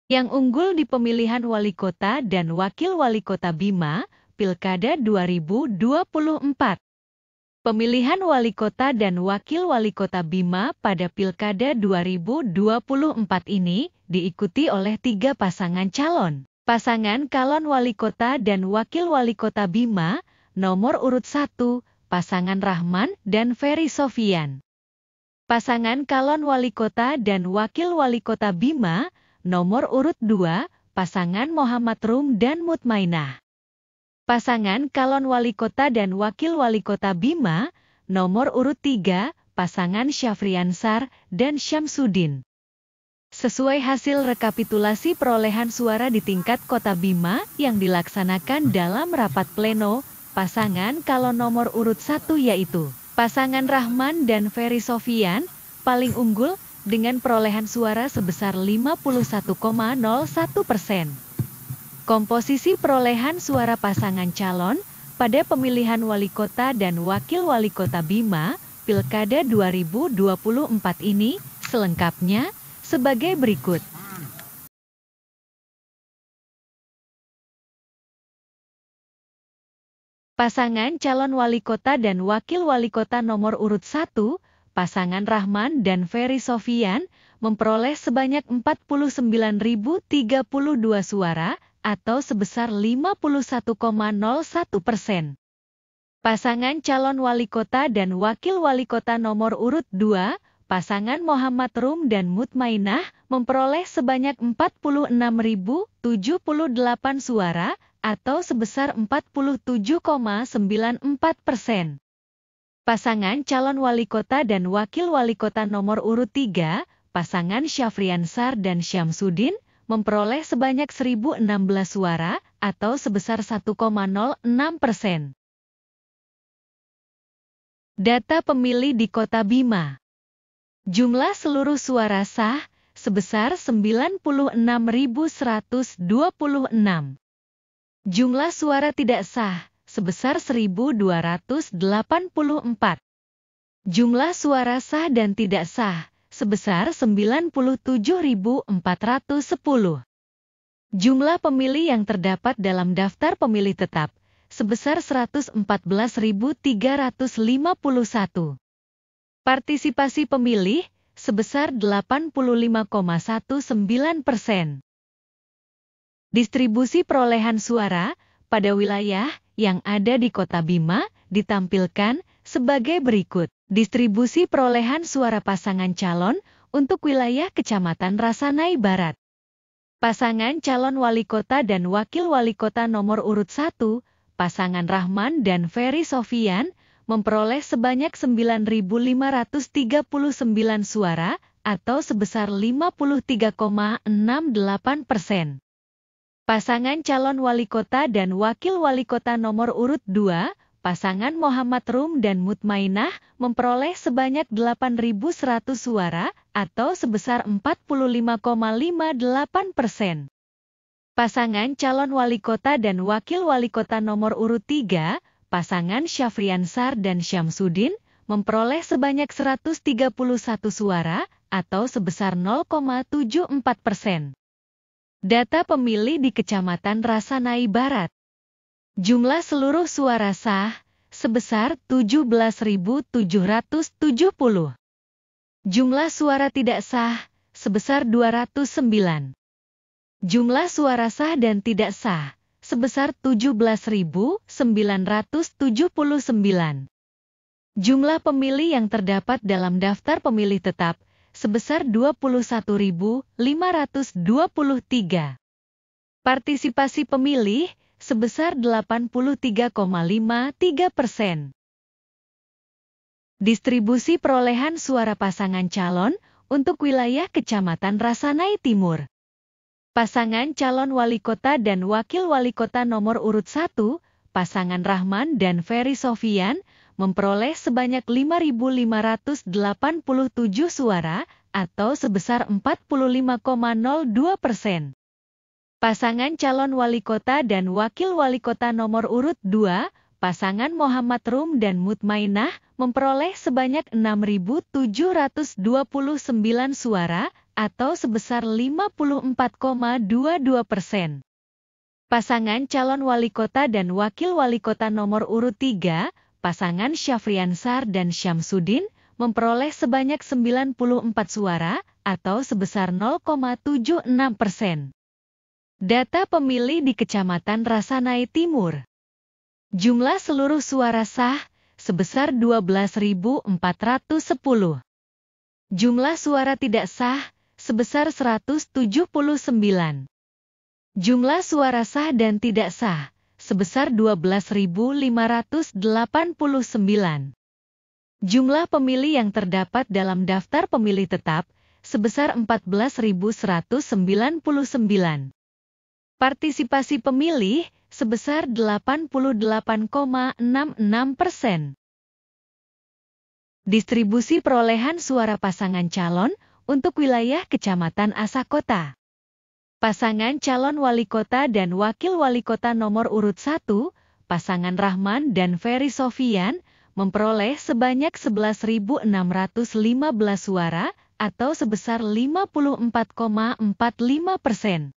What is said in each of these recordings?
Yang unggul di pemilihan wali kota dan wakil wali kota Bima, Pilkada 2024. Pemilihan wali kota dan wakil wali kota Bima pada Pilkada 2024 ini diikuti oleh 3 pasangan calon. Pasangan calon wali kota dan wakil wali kota Bima, nomor urut 1, pasangan Rahman dan Ferry Sofian. Pasangan calon wali kota dan wakil wali kota Bima, nomor urut 2, pasangan Muhammad Rum dan Mutmainah. Pasangan calon wali kota dan wakil wali kota Bima, nomor urut 3, pasangan Syafriansar dan Syamsuddin. Sesuai hasil rekapitulasi perolehan suara di tingkat kota Bima yang dilaksanakan dalam rapat pleno, pasangan calon nomor urut 1 yaitu pasangan Rahman dan Ferry Sofian paling unggul dengan perolehan suara sebesar 51,01%. Komposisi perolehan suara pasangan calon pada pemilihan wali kota dan wakil wali kota Bima, Pilkada 2024 ini selengkapnya sebagai berikut. Pasangan calon wali kota dan wakil wali kota nomor urut 1, pasangan Rahman dan Ferry Sofian, memperoleh sebanyak 49.032 suara, atau sebesar 51,01%. Pasangan calon wali kota dan wakil wali kota nomor urut 2, pasangan Muhammad Rum dan Mutmainah, memperoleh sebanyak 46.078 suara, atau sebesar 47,94%. Pasangan calon wali kota dan wakil wali kota nomor urut 3, pasangan Syafriansar dan Syamsuddin, memperoleh sebanyak 1.016 suara, atau sebesar 1,06%. Data pemilih di Kota Bima. Jumlah seluruh suara sah sebesar 96.126. Jumlah suara tidak sah sebesar 1.284. Jumlah suara sah dan tidak sah sebesar 97.410. Jumlah pemilih yang terdapat dalam daftar pemilih tetap sebesar 114.351. Partisipasi pemilih sebesar 85,19%. Distribusi perolehan suara pada wilayah yang ada di Kota Bima ditampilkan sebagai berikut. Distribusi perolehan suara pasangan calon untuk wilayah Kecamatan Rasanai Barat. Pasangan calon wali kota dan wakil wali kota nomor urut 1, pasangan Rahman dan Ferry Sofian, memperoleh sebanyak 9.539 suara, atau sebesar 53,68%. Pasangan calon wali kota dan wakil wali kota nomor urut 2, pasangan Muhammad Rum dan Mutmainah, memperoleh sebanyak 8.100 suara, atau sebesar 45,58%. Pasangan calon wali kota dan wakil wali kota nomor urut 3, pasangan Syafriansar dan Syamsuddin, memperoleh sebanyak 131 suara, atau sebesar 0,74%. Data pemilih di Kecamatan Rasanai Barat. Jumlah seluruh suara sah sebesar 17.770. Jumlah suara tidak sah sebesar 209. Jumlah suara sah dan tidak sah sebesar 17.979. Jumlah pemilih yang terdapat dalam daftar pemilih tetap sebesar 21.523. Partisipasi pemilih sebesar 83,53%. Distribusi perolehan suara pasangan calon untuk wilayah Kecamatan Rasanai Timur. Pasangan calon wali kota dan wakil wali kota nomor urut 1, pasangan Rahman dan Ferry Sofian, memperoleh sebanyak 5.587 suara, atau sebesar 45,02%. Pasangan calon wali kota dan wakil wali kota nomor urut 2, pasangan Muhammad Rum dan Mutmainah, memperoleh sebanyak 6.729 suara, atau sebesar 54,22%. Pasangan calon wali kota dan wakil wali kota nomor urut 3, pasangan Syafriansar dan Syamsuddin, memperoleh sebanyak 94 suara, atau sebesar 0,76%. Data pemilih di Kecamatan Rasanai Timur. Jumlah seluruh suara sah, sebesar 12.410. Jumlah suara tidak sah, sebesar 179. Jumlah suara sah dan tidak sah, sebesar 12.589. Jumlah pemilih yang terdapat dalam daftar pemilih tetap, sebesar 14.199. Partisipasi pemilih, sebesar 88,66%. Distribusi perolehan suara pasangan calon untuk wilayah Kecamatan Asakota. Pasangan calon wali kota dan wakil wali kota nomor urut 1, pasangan Rahman dan Ferry Sofian, memperoleh sebanyak 11.615 suara, atau sebesar 54,45%.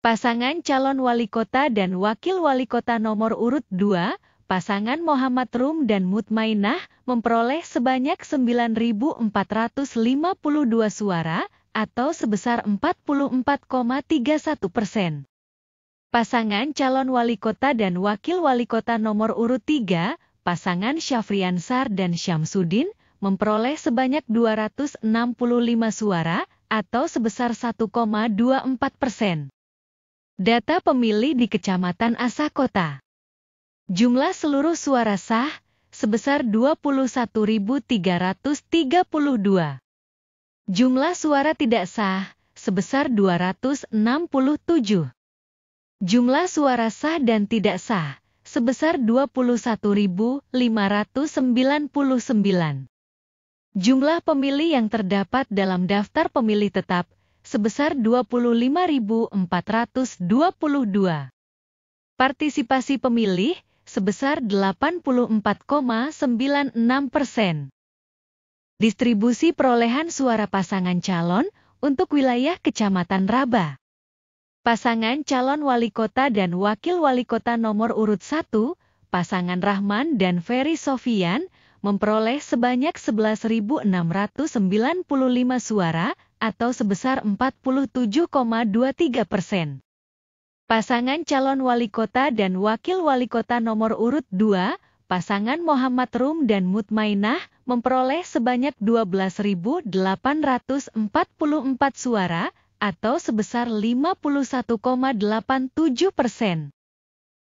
Pasangan calon wali kota dan wakil wali kota nomor urut 2, pasangan Muhammad Rum dan Mutmainah, memperoleh sebanyak 9.452 suara, atau sebesar 44,31%. Pasangan calon wali kota dan wakil wali kota nomor urut 3, pasangan Syafriansar dan Syamsuddin, memperoleh sebanyak 265 suara, atau sebesar 1,24%. Data pemilih di Kecamatan Asakota. Jumlah seluruh suara sah, sebesar 21.332. Jumlah suara tidak sah, sebesar 267. Jumlah suara sah dan tidak sah, sebesar 21.599. Jumlah pemilih yang terdapat dalam daftar pemilih tetap, sebesar 25.422. Partisipasi pemilih, sebesar 84,96%. Distribusi perolehan suara pasangan calon untuk wilayah Kecamatan Raba. Pasangan calon wali kota dan wakil wali kota nomor urut 1, pasangan Rahman dan Ferry Sofian, memperoleh sebanyak 11.695 suara, atau sebesar 47,23%. Pasangan calon wali kota dan wakil wali kota nomor urut 2, pasangan Muhammad Rum dan Mutmainah, memperoleh sebanyak 12.844 suara, atau sebesar 51,87%.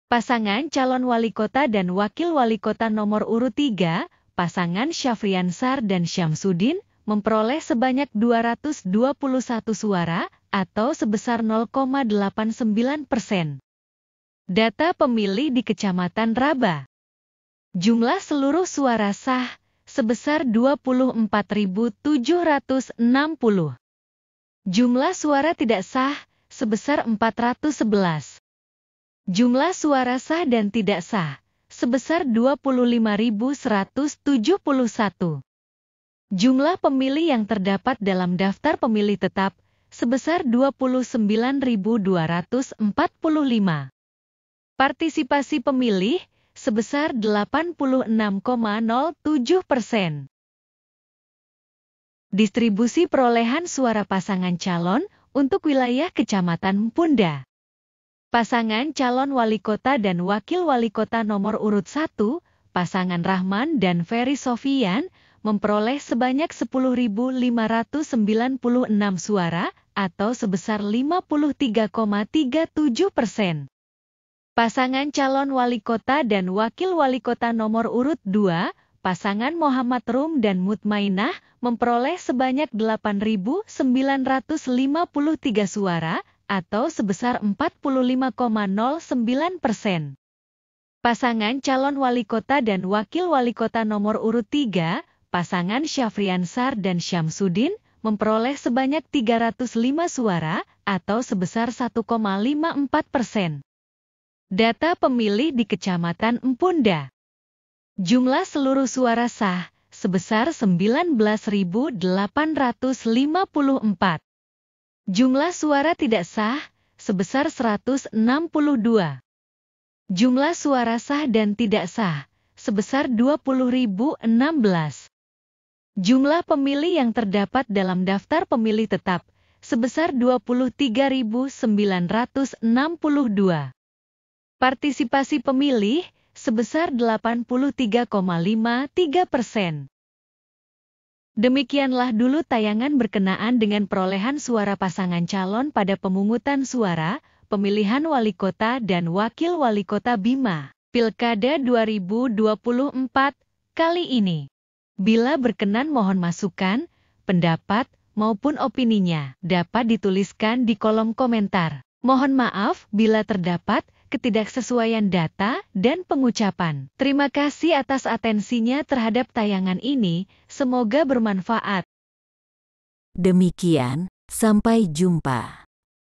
Pasangan calon wali kota dan wakil wali kota nomor urut 3, pasangan Syafriansar dan Syamsuddin, memperoleh sebanyak 221 suara, atau sebesar 0,89%. Data pemilih di Kecamatan Raba. Jumlah seluruh suara sah, sebesar 24.760. Jumlah suara tidak sah, sebesar 411. Jumlah suara sah dan tidak sah, sebesar 25.171. Jumlah pemilih yang terdapat dalam daftar pemilih tetap, sebesar 29.245. Partisipasi pemilih, sebesar 86,07%. Distribusi perolehan suara pasangan calon untuk wilayah Kecamatan Mpunda. Pasangan calon wali kota dan wakil wali kota nomor urut 1, pasangan Rahman dan Ferry Sofian, memperoleh sebanyak 10.596 suara, atau sebesar 53,37%. Pasangan calon wali kota dan wakil wali kota nomor urut 2, pasangan Muhammad Rum dan Mutmainah, memperoleh sebanyak 8.953 suara, atau sebesar 45,09%. Pasangan calon wali kota dan wakil wali kota nomor urut 3, pasangan Syafriansar dan Syamsuddin, memperoleh sebanyak 305 suara, atau sebesar 1,54%. Data pemilih di Kecamatan Mpunda. Jumlah seluruh suara sah, sebesar 19.854. Jumlah suara tidak sah sebesar 162. Jumlah suara sah dan tidak sah sebesar 20.016. Jumlah pemilih yang terdapat dalam daftar pemilih tetap sebesar 23.962. Partisipasi pemilih sebesar 83,53%. Demikianlah dulu tayangan berkenaan dengan perolehan suara pasangan calon pada pemungutan suara, pemilihan wali kota dan wakil wali kota Bima, Pilkada 2024 kali ini. Bila berkenan mohon masukan, pendapat, maupun opininya dapat dituliskan di kolom komentar. Mohon maaf bila terdapat ketidaksesuaian data dan pengucapan. Terima kasih atas atensinya terhadap tayangan ini, semoga bermanfaat. Demikian, sampai jumpa.